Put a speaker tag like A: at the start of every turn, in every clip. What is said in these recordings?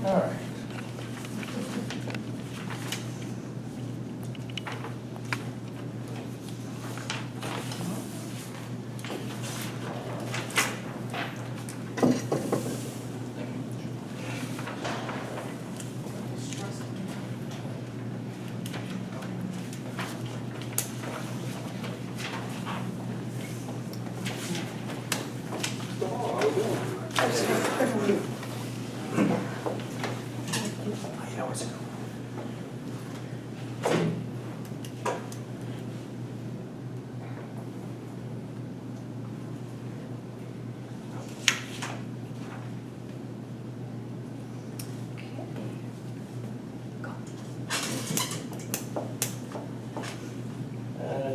A: All right.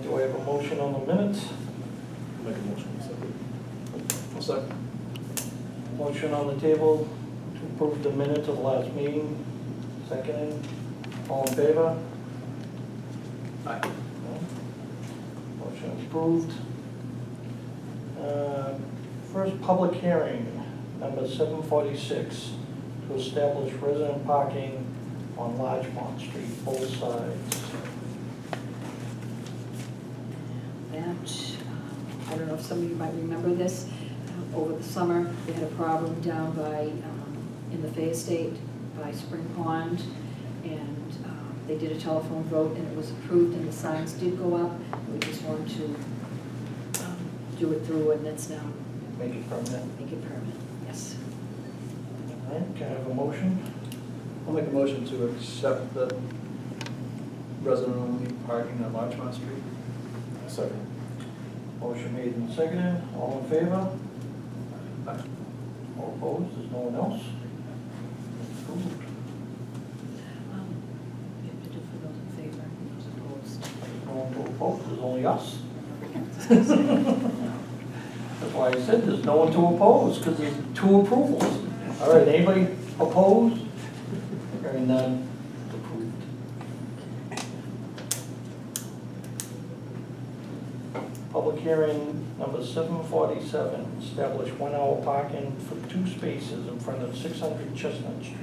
A: Do I have a motion on the minutes?
B: Make a motion, second. I'll second.
A: Motion on the table to approve the minutes of the last meeting. Seconded. All in favor?
B: Aye.
A: Motion approved. First public hearing, number 746, to establish resident parking on Larchmont Street, both sides.
C: That, I don't know if some of you might remember this, over the summer, they had a problem down by, in the Fay Estate by Spring Pond, and they did a telephone vote, and it was approved, and the signs did go up. We just wanted to do it through ordinance now,
A: Make it permanent.
C: make it permanent, yes.
A: All right, can I have a motion?
B: I'll make a motion to accept the resident-only parking on Larchmont Street. Second.
A: Motion made and seconded. All in favor?
B: Aye.
A: All opposed? There's no one else? Approved.
C: You have to do for those in favor, those opposed.
A: No one to oppose, there's only us. That's why I said there's no one to oppose, because there's 2 approvals. All right, anybody opposed? Hearing none, approved. Public hearing number 747, establish 1 hour parking for 2 spaces in front of 600 Chestnut Street.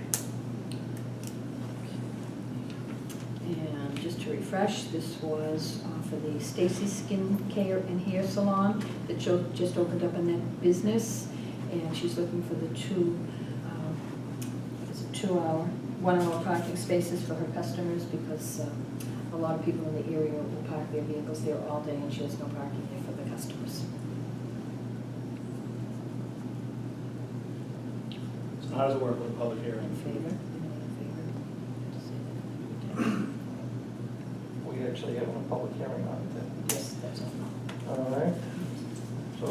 C: And just to refresh, this was for the Stacy Skin Care and Hair Salon that just opened up in that business, and she's looking for the 1 hour parking spaces for her customers, because a lot of people in the area will park their vehicles there all day, and she has no parking there for the customers.
B: So how does it work with a public
C: In
B: hearing?
C: favor? Anyone in favor?
A: We actually have a public hearing on it then.
C: Yes, that's all.
A: All right. So,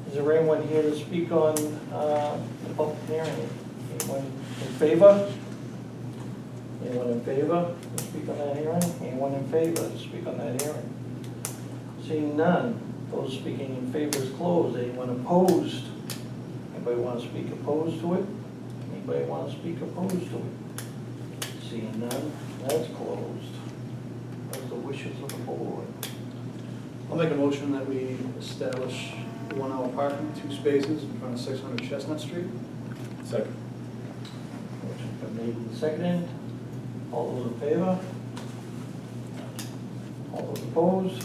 A: is there anyone here to speak on the public hearing? Anyone in favor? Anyone in favor to speak on that hearing? Anyone in favor to speak on that hearing? Seeing none, those speaking in favor is closed. Anyone opposed? Anybody want to speak opposed to it? Anybody want to speak opposed to it? Seeing none, that's closed. Those are the wishes of the board.
B: I'll make a motion that we establish 1 hour parking, 2 spaces in front of 600 Chestnut Street. Second.
A: Motion's been made and seconded. All those in favor? All those opposed?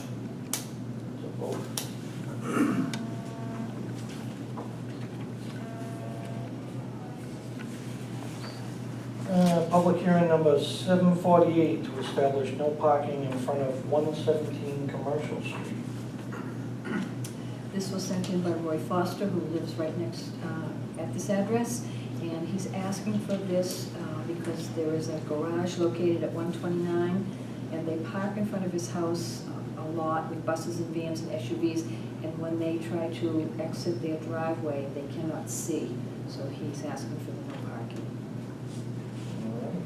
A: It's a vote. Public hearing number 748 to establish no parking in front of 117 Commercial Street.
C: This was sent in by Roy Foster, who lives right next at this address, and he's asking for this because there is a garage located at 129, and they park in front of his house a lot with buses and vans and SUVs, and when they try to exit their driveway, they cannot see, so he's asking for the no parking.
A: All right.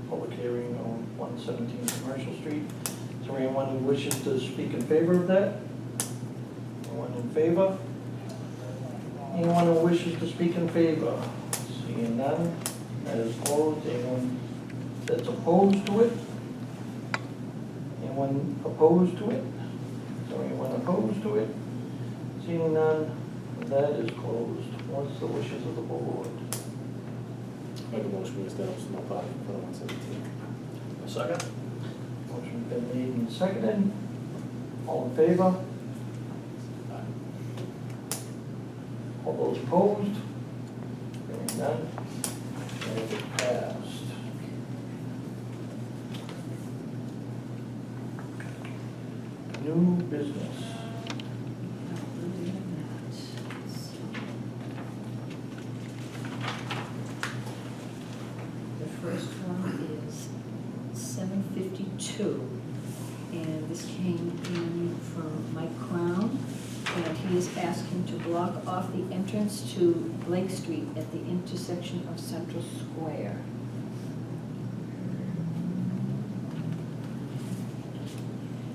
A: Public hearing on 117 Commercial Street. Is there anyone who wishes to speak in favor of that? Anyone in favor? Anyone who wishes to speak in favor? Seeing none, that is closed. Anyone that's opposed to it? Anyone opposed to it? Is there anyone opposed to it? Seeing none, that is closed. What's the wishes of the board?
D: make a motion to establish no parking for the 117.
B: A second?
A: Motion's been made and seconded. All in favor? All those opposed? Hearing none, and it passed. New business.
C: The first one is 752, and this came in from Mike Crown, and he is asking to block off the entrance to Blake Street at the intersection of Central Square.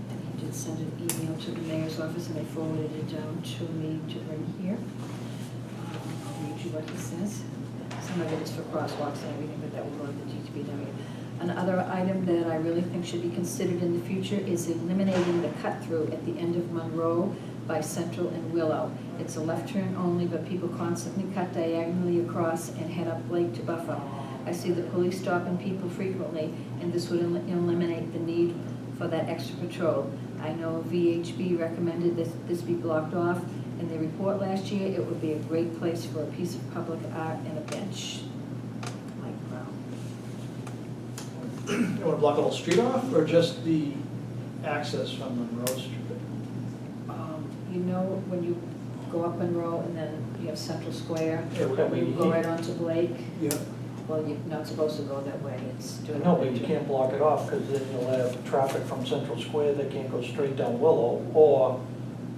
C: And he did send an email to the mayor's office, and they forwarded it down to me to bring here. I'll read you what he says. Some of it is for crosswalks and everything, but that will go to the DPW. Another item that I really think should be considered in the future is eliminating the cut-through at the end of Monroe by Central and Willow. It's a left turn only, but people constantly cut diagonally across and head up Blake to Buffer. I see the police stopping people frequently, and this would eliminate the need for that extra patrol. I know VHB recommended that this be blocked off. In their report last year, it would be a great place for a piece of public art and a bench. Mike Brown.
B: You want to block the whole street off, or just the access from Monroe Street?
C: You know, when you go up Monroe and then you have Central Square,
A: Yeah, we got
C: when you go right onto Blake,
B: Yeah.
C: well, you're not supposed to go that way. It's doing.
A: No, but you can't block it off, because then you'll have traffic from Central Square that can't go straight down Willow, or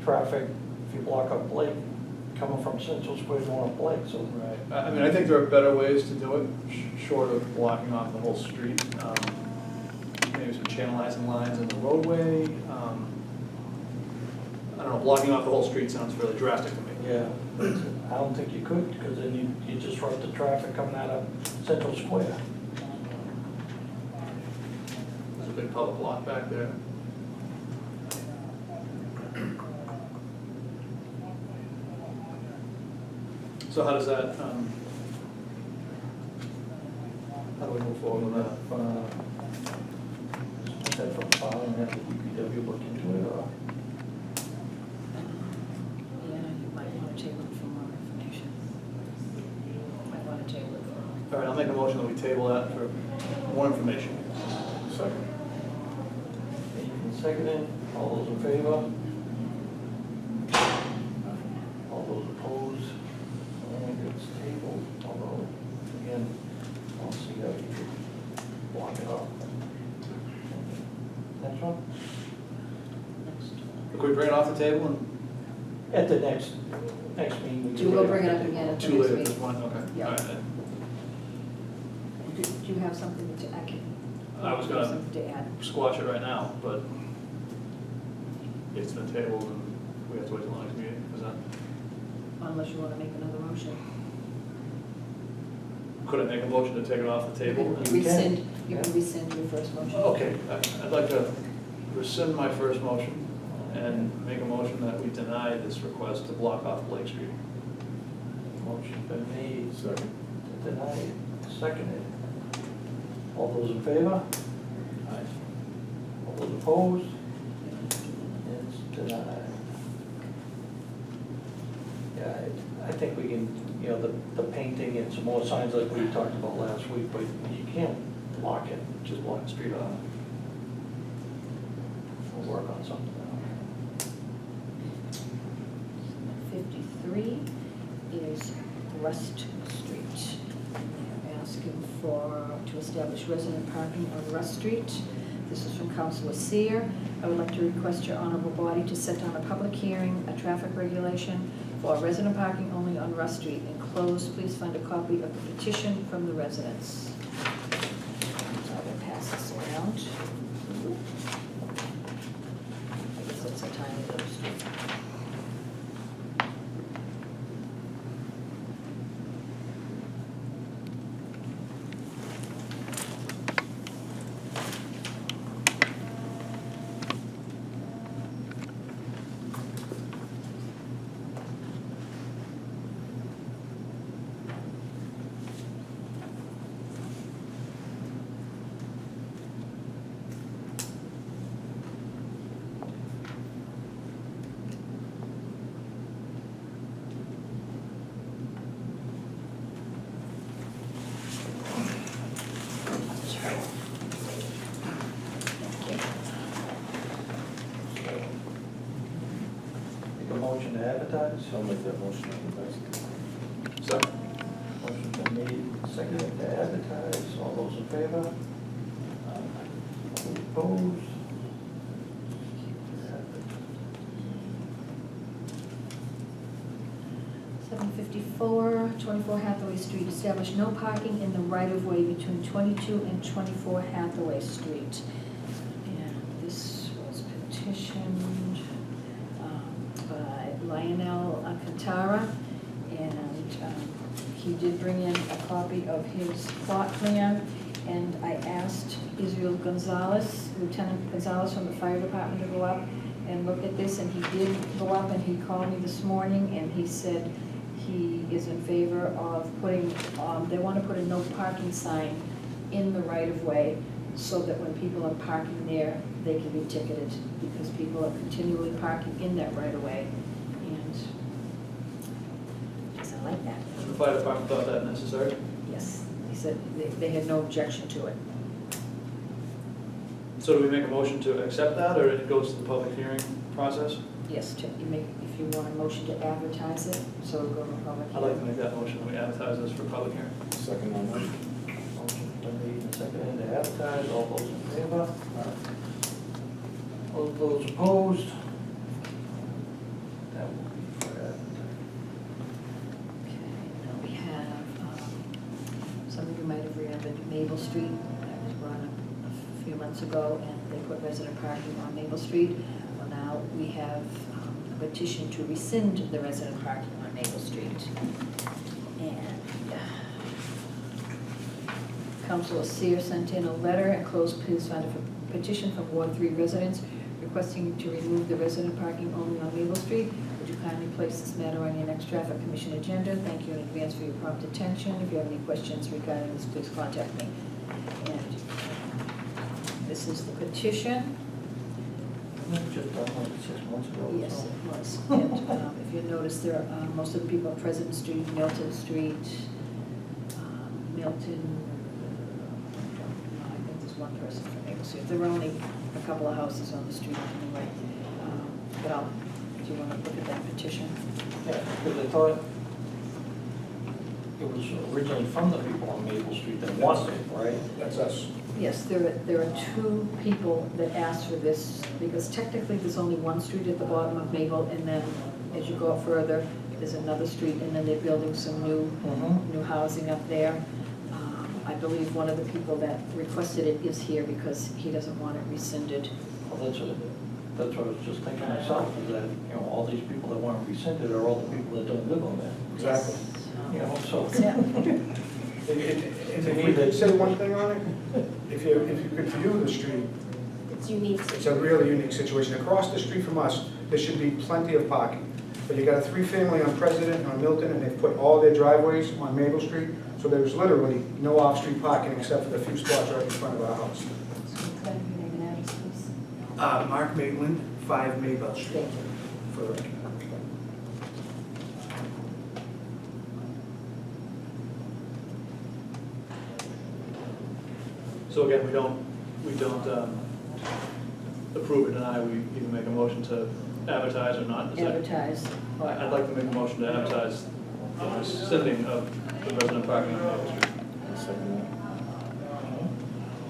A: traffic, if you block up Blake, coming from Central Square going up Blake, so.
B: Right. I mean, I think there are better ways to do it, short of blocking off the whole street. Maybe some channelizing lines in the roadway. I don't know, blocking off the whole street sounds really drastic to me.
A: Yeah, I don't think you could, because then you disrupt the traffic coming out of Central Square.
B: There's a big public lot back there. So how does that, how do we move forward with that?
A: Is that from filing, have the DPW look into it, or?
C: Yeah, you might want to table it for more information. Might want to table it for.
B: All right, I'll make a motion that we table that for more information.
D: Second.
A: Made and seconded, all those in favor? All those opposed? And it's tabled, although, again, I'll see how you could block it off. Next one?
B: Could we bring it off the table and
A: At the next meeting.
C: Do we'll bring it up again at the
B: too
C: next
B: late at this
C: meeting.
B: point? Okay.
C: Yeah.
B: All right.
C: Do you have something to, I can.
B: I was gonna
C: Something to add.
B: squash it right now, but it's been tabled and we have to wait till the next meeting. Is that,
C: Unless you want to make another motion.
B: could I make a motion to take it off the table?
C: You can rescind your first motion.
B: Okay, I'd like to rescind my first motion and make a motion that we deny this request to block off Blake Street.
A: Motion's been made,
D: Second.
A: to deny, seconded. All those in favor?
B: Aye.
A: All those opposed? It's denied. Yeah, I think we can, the painting and some more signs like we talked about last week, but you can't block it.
B: Just block the street off.
A: We'll work on something.
C: 53 is Rust Street. They're asking to establish resident parking on Rust Street. This is from Councilor Seer. I would like to request your honorable body to set down a public hearing, a traffic regulation for resident parking only on Rust Street. Enclosed, please find a copy of the petition from the residents. So I'm going to pass this around. I guess it's a tiny little street.
D: I'll make that motion.
B: Second.
A: Motion's been made, seconded to advertise. All those in favor? All those opposed?
C: 754, 24 Hathaway Street, establish no parking in the right-of-way between 22 and 24 Hathaway Street. And this was petitioned by Lionel Alcantara, and he did bring in a copy of his plot plan, and I asked Israel Gonzalez, Lieutenant Gonzalez from the fire department, to go up and look at this, and he did go up, and he called me this morning, and he said he is in favor of putting, they want to put a no parking sign in the right-of-way so that when people are parking there, they can be ticketed, because people are continually parking in that right-of-way, and he doesn't like that.
B: The fire department thought that necessary?
C: Yes, he said they had no objection to it.
B: So do we make a motion to accept that, or it goes to the public hearing process?
C: Yes, you make, if you want a motion to advertise it, so it'll go to public
B: I'd like to
C: hearing.
B: make that motion, that we advertise this for public hearing.
D: Second on motion.
A: Motion's been made and seconded to advertise. All those in favor? All those opposed? That will be for advertising.
C: Okay, now we have, some of you might have remembered Maple Street, that was brought up a few months ago, and they put resident parking on Maple Street. Well, now we have a petition to rescind the resident parking on Maple Street. And Councilor Seer sent in a letter and closed his petition from Ward 3 residents requesting to remove the resident parking only on Maple Street. Would you kindly place this matter on your next traffic commission agenda? Thank you in advance for your prompt attention. If you have any questions regarding this, please contact me. And this is the petition.
A: Wasn't it just done like 6 months ago or
C: Yes,
A: so?
C: it was. And if you notice, there are, most of the people on President Street, Milton Street, Milton, I think there's one person from Maple Street. There were only a couple of houses on the street anyway. But do you want to look at that petition?
A: Yeah, because I thought it was originally from the people on Maple Street that wanted it, right?
D: That's us.
C: Yes, there are two people that asked for this, because technically there's only one street at the bottom of Maple, and then as you go up further, there's another street, and then they're building some new housing up there. I believe one of the people that requested it is here because he doesn't want it rescinded.
A: Well, that's what I was just thinking myself, is that, you know, all these people that want to rescind it are all the people that don't live on there.
D: Exactly.
A: You know, so.
C: Yeah.
E: And if we could say one thing on it, if you could view the street,
F: It's unique.
E: it's a really unique situation. Across the street from us, there should be plenty of parking. But you got a 3-family on President and on Milton, and they've put all their driveways on Maple Street, so there's literally no off-street parking except for the few spots right in front of our house.
C: So can you name and address, please?
E: Mark Maitland, 5 Maybell Street.
C: Thank you.
E: For the record.
B: So again, we don't approve or deny, we either make a motion to advertise or not. Is that-
C: Advertise.
B: I'd like to make a motion to advertise the rescinding of the resident parking on Maple Street.
D: Second that.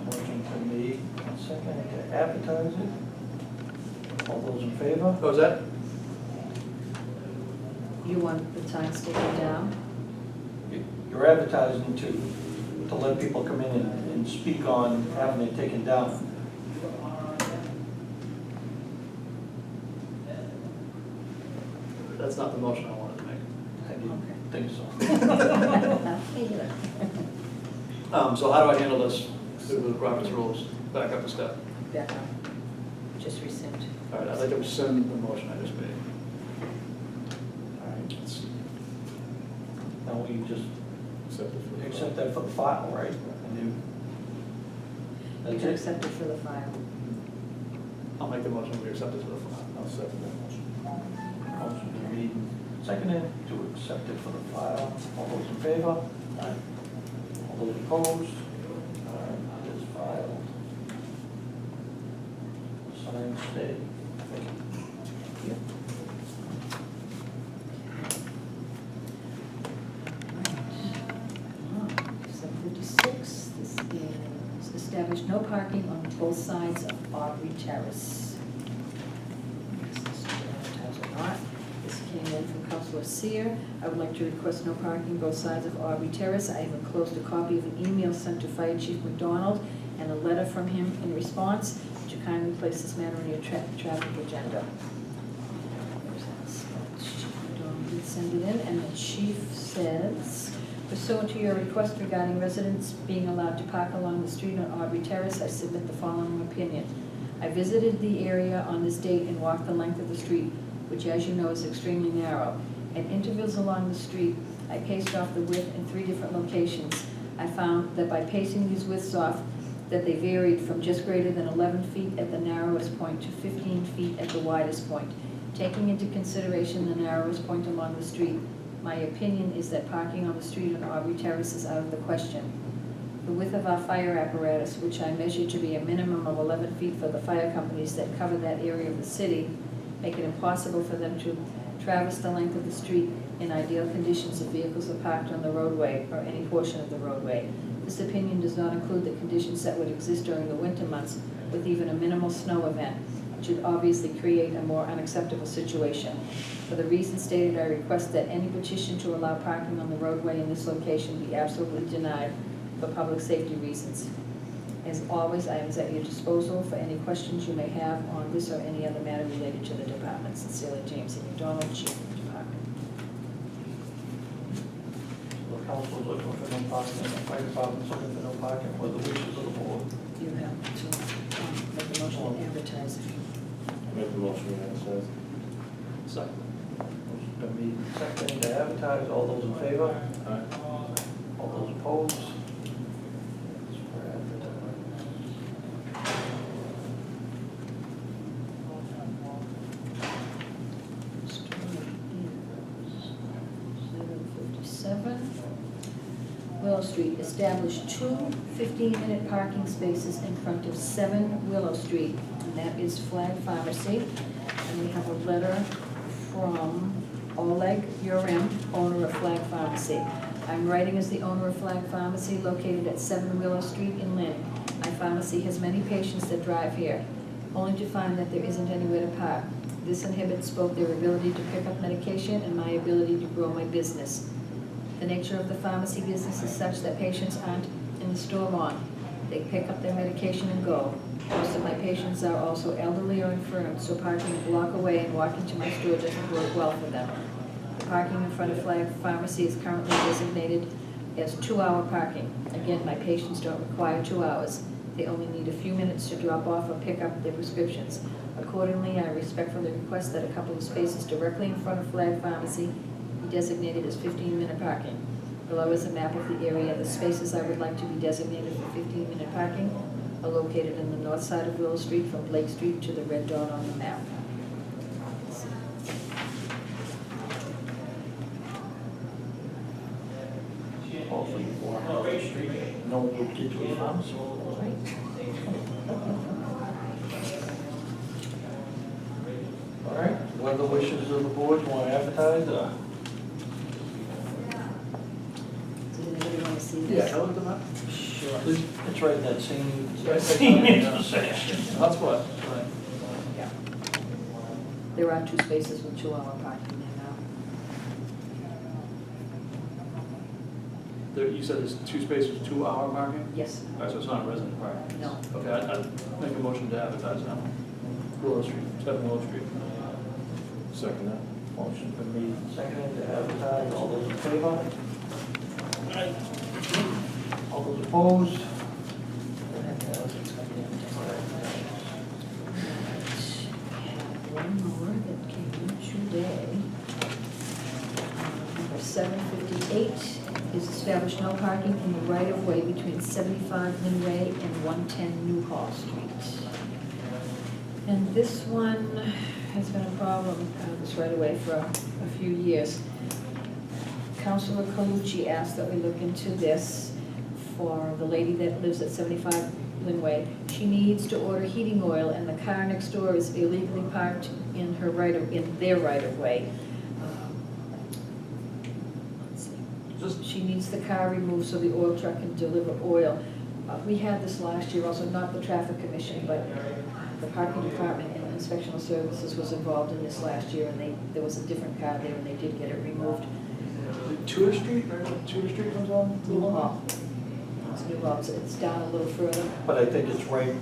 A: Motion to me, second to advertise it. All those in favor?
B: Oh, is that?
C: You want the signs taken down?
A: You're advertising to let people come in and speak on having it taken down.
B: That's not the motion I wanted to make.
A: I didn't think so.
C: Me either.
B: So how do I handle this with Robert's rules? Back up a step.
C: Back up. Just rescind.
B: All right, I'd like to rescind the motion I just made.
A: All right. Now we just
D: Accept it for the-
A: accept that for the file, right? And
C: You
A: that's
C: can
A: it?
C: accept it for the file.
B: I'll make the motion, we accept this for the file.
D: I'll second that motion.
A: Motion to be seconded to accept it for the file. All those in favor?
D: Aye.
A: All those opposed? All right, it is filed. Signed, stay.
C: Yep. establish no parking on both sides of Aubrey Terrace. Is this advertised or not? This came in from Councilor Seer. I would like to request no parking both sides of Aubrey Terrace. I have enclosed a copy of an email sent to Fire Chief McDonald and a letter from him in response. Would you kindly place this matter on your traffic agenda? Chief McDonald did send it in, and the chief says, pursuant to your request regarding residents being allowed to park along the street on Aubrey Terrace, I submit the following opinion. I visited the area on this date and walked the length of the street, which as you know is extremely narrow. At intervals along the street, I paced off the width in 3 different locations. I found that by pacing these widths off, that they varied from just greater than 11 feet at the narrowest point to 15 feet at the widest point. Taking into consideration the narrowest point along the street, my opinion is that parking on the street on Aubrey Terrace is out of the question. The width of our fire apparatus, which I measure to be a minimum of 11 feet for the fire companies that cover that area of the city, make it impossible for them to traverse the length of the street in ideal conditions if vehicles are parked on the roadway or any portion of the roadway. This opinion does not include the conditions that would exist during the winter months with even a minimal snow event, which would obviously create a more unacceptable situation. For the reasons stated, I request that any petition to allow parking on the roadway in this location be absolutely denied for public safety reasons. As always, I am at your disposal for any questions you may have on this or any other matter related to the department. Sincerely, James E. McDonald, Chief of the Department.
A: The council is looking for no parking, and the fire department's looking for no parking, what are the wishes of the board?
C: You have to make a motion to advertise.
D: Make the motion, yes,
B: Second.
A: Motion's been made and seconded to advertise, all those in favor?
D: Aye.
A: All those opposed? It's for advertising.
C: Willow Street, establish 2 15-minute parking spaces in front of 7 Willow Street, and that is Flag Pharmacy. And we have a letter from Oleg Urim, owner of Flag Pharmacy. I'm writing as the owner of Flag Pharmacy located at 7 Willow Street in Lynn. My pharmacy has many patients that drive here, only to find that there isn't anywhere to park. This inhibits both their ability to pick up medication and my ability to grow my business. The nature of the pharmacy business is such that patients aren't in the store long. They pick up their medication and go. Most of my patients are also elderly or infirm, so parking a block away and walking to my store doesn't work well for them. The parking in front of Flag Pharmacy is currently designated as 2-hour parking. Again, my patients don't require 2 hours. They only need a few minutes to drop off or pick up their prescriptions. Accordingly, I respectfully request that a couple of spaces directly in front of Flag Pharmacy be designated as 15-minute parking. Below is a map of the area. The spaces I would like to be designated for 15-minute parking are located in the north side of Willow Street from Blake Street to the red dot on the map.
A: Also, you walk out the street, no one will get to a pharmacy. All right, what are the wishes of the board? You want to advertise, or?
C: Does anybody want to see
B: Yeah,
C: this?
B: can I look them up?
C: Sure.
A: It's right in that same
B: Yeah.
A: intersection.
B: That's what, right.
C: Yeah. There are 2 spaces with 2-hour parking there now.
B: There, you said there's 2 spaces, 2-hour parking?
C: Yes.
B: All right, so it's not resident parking?
C: No.
B: Okay, I'd make a motion to advertise now. Willow Street, 7 Willow Street.
D: Second that.
A: Motion's been made and seconded to advertise, all those in favor? All those opposed?
C: One more that came in today. Number 758 is establish no parking in the right-of-way between 75 Lynn Way and 110 New Hall Street. And this one has been a problem, this right-of-way for a few years. Councilor Calucci asked that we look into this for the lady that lives at 75 Lynn Way. She needs to order heating oil, and the car next door is illegally parked in their right-of-way. Let's see. She needs the car removed so the oil truck can deliver oil. We had this last year also, not the traffic commission, but the parking department and inspectional services was involved in this last year, and there was a different car there, and they did get it removed.
B: Tudor Street, right where Tudor Street comes on?
C: New Hall. It's New Hall, so it's down a little further.
A: But I think it's right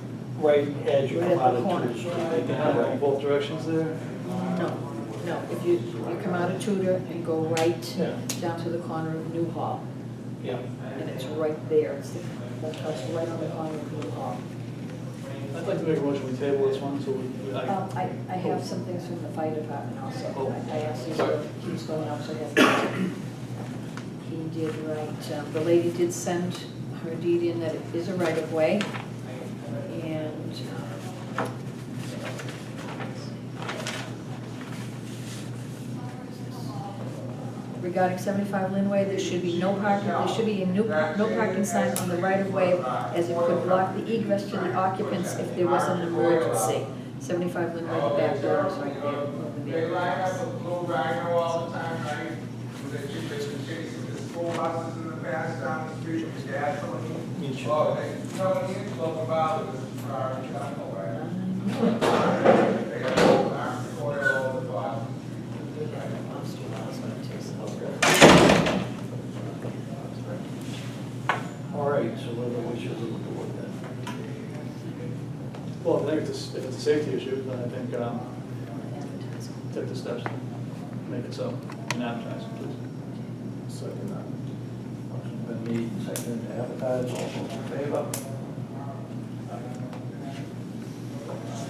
A: as you
C: Right
A: come
C: at
A: out
C: the
A: of
C: corner.
A: Tudor Street.
B: They can have it in both directions there?
C: No, if you come out of Tudor and go right
A: Yeah.
C: down to the corner of New Hall,
A: Yeah.
C: and it's right there, it's right on the corner of New Hall.
B: I'd like to make a motion, we table this one, so
C: I have some things from the fire department also.
B: Oh.
C: I asked him,
B: Sorry.
C: he was going out, so I had to. He did right, the lady did send her deed in that it is a right of way, and regarding 75 Lynn Way, there should be no parking, there should be a no parking sign on the right of way, as it could block the egress to the occupants if there was an emergency. 75 Lynn Way, the back door is right there. Move the vehicle.
F: Blue rhino all the time, right? They been chasing the school buses in the past down the street, his dad told me. Oh, they tell me, spoke about this, jungle, right? They got old arms recorded all the time.
A: All right, so what are the wishes of the board then?
B: Well, I think if it's a safety issue, then I think take the steps to make it so, and advertise, please.
D: Second that.
A: Motion's been made and seconded to advertise, all those in favor?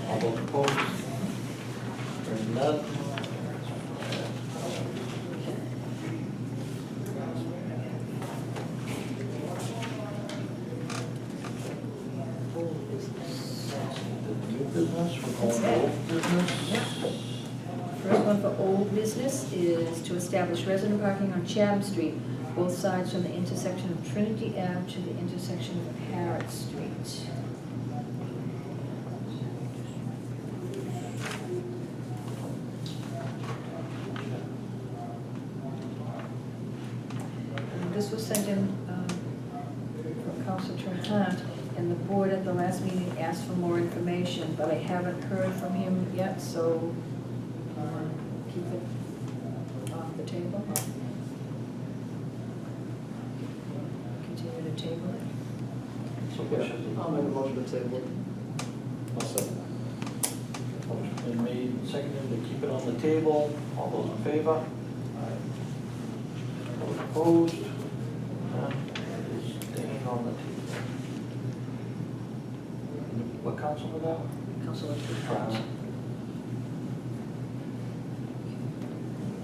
A: All those opposed? Hearing none? The new business, we're going to old business.
C: First one for old business is to establish resident parking on Chatham Street, both sides from the intersection of Trinity Ave to the intersection of Parrott Street. And this was sent in from Council Trahant, and the board at the last meeting asked for more information, but I haven't heard from him yet, so keep it off the table. Continue to table it.
A: So wishes of the
B: I'll make a
A: board.
B: motion to table it.
D: I'll second that.
A: Motion's been made and seconded to keep it on the table. All those in favor? Those opposed? None. It is staying on the table. What council was that?
C: Councilor Trahant.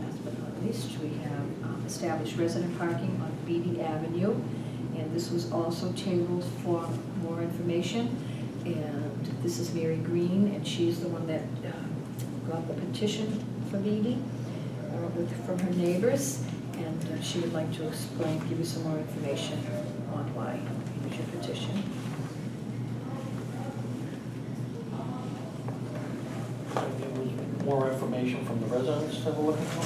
C: Last but not least, we have established resident parking on Beatty Avenue, and this was also tabled for more information. And this is Mary Green, and she's the one that got the petition for Beatty from her neighbors, and she would like to explain, give you some more information on why. Here's your petition.
A: There was more information from the residents that were looking for?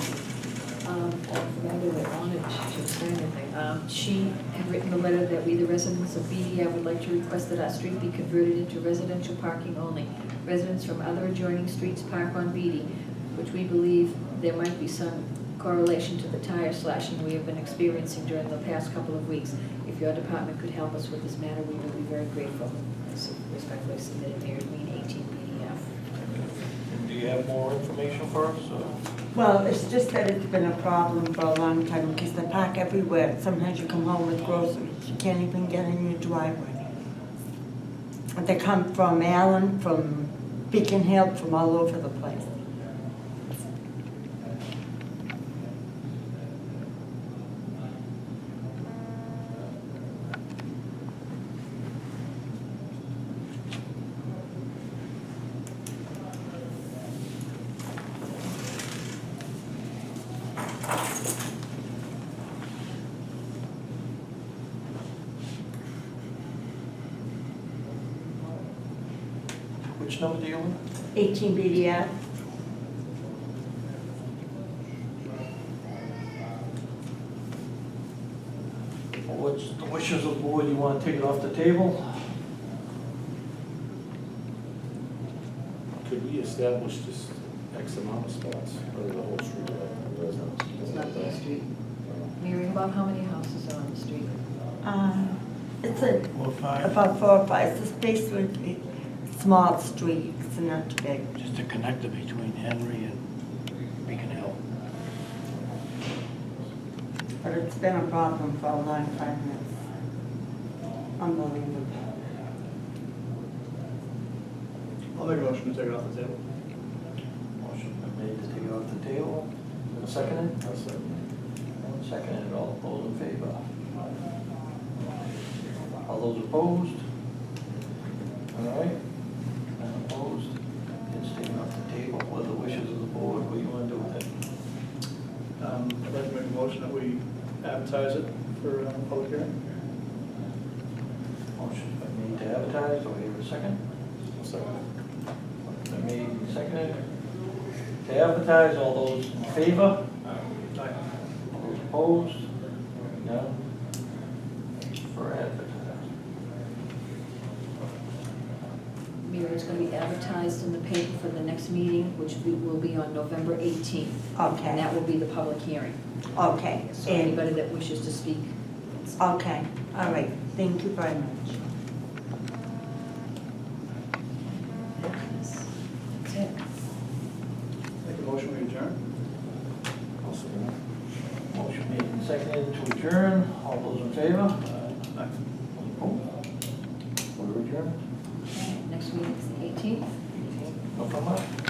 C: Whether they wanted to say anything. She had written a letter that we, the residents of BD, would like to request that our street be converted into residential parking only. Residents from other adjoining streets park on BD, which we believe there might be some correlation to the tire slashing we have been experiencing during the past couple of weeks. If your department could help us with this matter, we would be very grateful. Respectfully submitted, Mary Green, 18 PDF.
A: Do you have more information for us?
G: Well, it's just that it's been a problem for a long time because they park everywhere. Sometimes you come home with groceries, you can't even get in your driveway. And they come from Allen, from Beacon Hill, from all over the place.
A: Which number do you want?
G: 18 BDF.
A: What's the wish wishes of the board, you want to take it off the table?
D: Could we establish just X amount of spots, or the whole street?
C: It's not the street. Mary, about how many houses are on the street?
G: It's about 4 or 5. It's basically a small street. It's not too big.
H: Just a connector between Henry and Beacon Hill.
G: But it's been a problem for a long time. It's unbelievable.
B: I'll make a motion to take it off the table.
A: Motion been made to take it off the table. Seconded?
D: I'll second.
A: Seconded, all those in favor? All those opposed? All right, none opposed. It's taken off the table. What are the wishes of the board? What do you want to do with it?
B: I'd like to make a motion that we advertise it for public hearing.
A: Motion's been made to advertise. Do we hear a second?
D: I'll second.
A: Been made and seconded. To advertise, all those in favor?
B: Aye.
A: All those opposed? None? For advertising.
C: Mary, it's going to be advertised in the paper for the next meeting, which will be on November 18th. And
G: Okay,
C: that will be the public hearing.
G: okay.
C: So
G: And-
C: anybody that wishes to speak.
G: Okay, all right. Thank you very much.
C: That's it.
B: Make a motion, we adjourn.
D: I'll second.
A: Motion made and seconded to adjourn. All those in favor?
B: Aye.
A: Opposed? We're adjourned.
C: Next meeting is the 18th.
A: November.